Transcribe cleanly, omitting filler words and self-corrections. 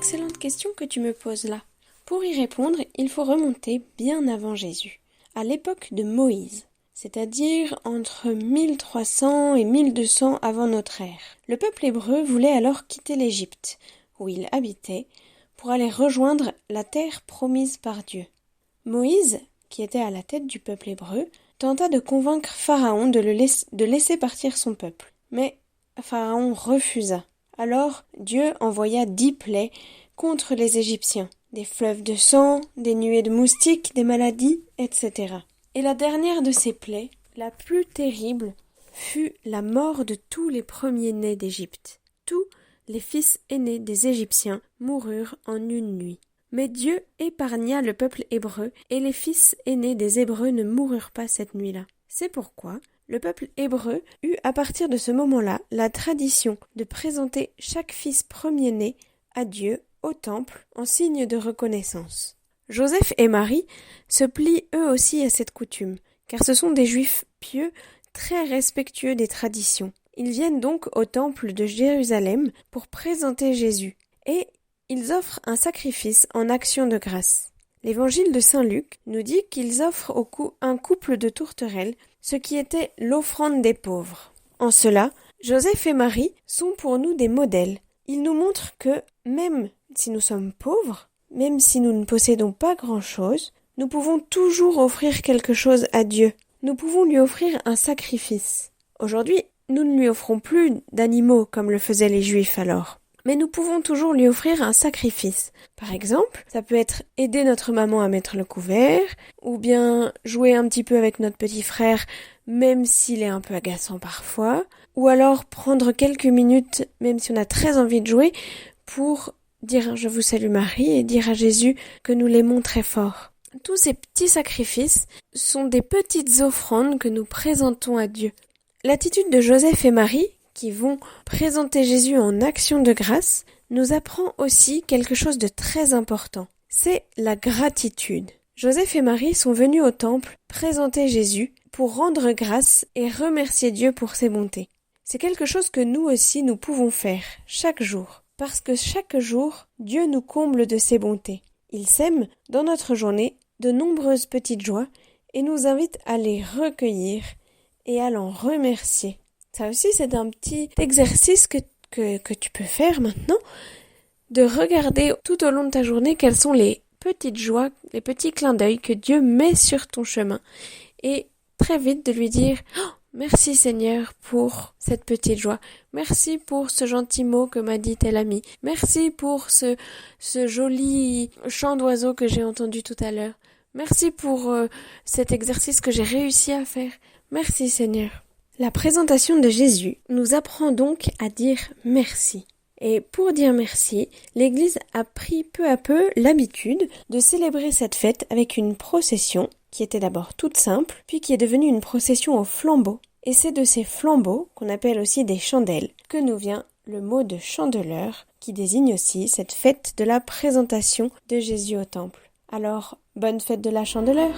excellente question que tu me poses là. Pour y répondre, il faut remonter bien avant Jésus, à l'époque de Moïse, c'est-à-dire entre 1300 et 1200 avant notre ère. Le peuple hébreu voulait alors quitter l'Égypte, où il habitait, pour aller rejoindre la terre promise par Dieu. Moïse, qui était à la tête du peuple hébreu, tenta de convaincre Pharaon de laisser partir son peuple. Mais Pharaon refusa. Alors Dieu envoya 10 plaies contre les Égyptiens. Des fleuves de sang, des nuées de moustiques, des maladies, etc. Et la dernière de ces plaies, la plus terrible, fut la mort de tous les premiers-nés d'Égypte. Tous les fils aînés des Égyptiens moururent en une nuit. Mais Dieu épargna le peuple hébreu, et les fils aînés des Hébreux ne moururent pas cette nuit-là. C'est pourquoi le peuple hébreu eut à partir de ce moment-là la tradition de présenter chaque fils premier-né à Dieu au temple en signe de reconnaissance. Joseph et Marie se plient eux aussi à cette coutume, car ce sont des juifs pieux très respectueux des traditions. Ils viennent donc au temple de Jérusalem pour présenter Jésus, et ils offrent un sacrifice en action de grâce. L'évangile de Saint Luc nous dit qu'ils offrent un couple de tourterelles, ce qui était l'offrande des pauvres. En cela, Joseph et Marie sont pour nous des modèles. Ils nous montrent que, même si nous sommes pauvres, même si nous ne possédons pas grand-chose, nous pouvons toujours offrir quelque chose à Dieu. Nous pouvons lui offrir un sacrifice. Aujourd'hui, nous ne lui offrons plus d'animaux comme le faisaient les Juifs alors. Mais nous pouvons toujours lui offrir un sacrifice. Par exemple, ça peut être aider notre maman à mettre le couvert, ou bien jouer un petit peu avec notre petit frère, même s'il est un peu agaçant parfois, ou alors prendre quelques minutes, même si on a très envie de jouer, pour dire « Je vous salue Marie » et dire à Jésus que nous l'aimons très fort. Tous ces petits sacrifices sont des petites offrandes que nous présentons à Dieu. L'attitude de Joseph et Marie, qui vont présenter Jésus en action de grâce, nous apprend aussi quelque chose de très important. C'est la gratitude. Joseph et Marie sont venus au temple présenter Jésus pour rendre grâce et remercier Dieu pour ses bontés. C'est quelque chose que nous aussi nous pouvons faire chaque jour, parce que chaque jour, Dieu nous comble de ses bontés. Il sème dans notre journée de nombreuses petites joies et nous invite à les recueillir et à l'en remercier. Ça aussi, c'est un petit exercice que tu peux faire maintenant, de regarder tout au long de ta journée quelles sont les petites joies, les petits clins d'œil que Dieu met sur ton chemin. Et très vite de lui dire oh, « Merci Seigneur pour cette petite joie. Merci pour ce gentil mot que m'a dit tel ami. Merci pour ce joli chant d'oiseau que j'ai entendu tout à l'heure. Merci pour cet exercice que j'ai réussi à faire. Merci Seigneur. » La présentation de Jésus nous apprend donc à dire merci. Et pour dire merci, l'Église a pris peu à peu l'habitude de célébrer cette fête avec une procession qui était d'abord toute simple, puis qui est devenue une procession aux flambeaux. Et c'est de ces flambeaux, qu'on appelle aussi des chandelles, que nous vient le mot de chandeleur, qui désigne aussi cette fête de la présentation de Jésus au temple. Alors, bonne fête de la chandeleur!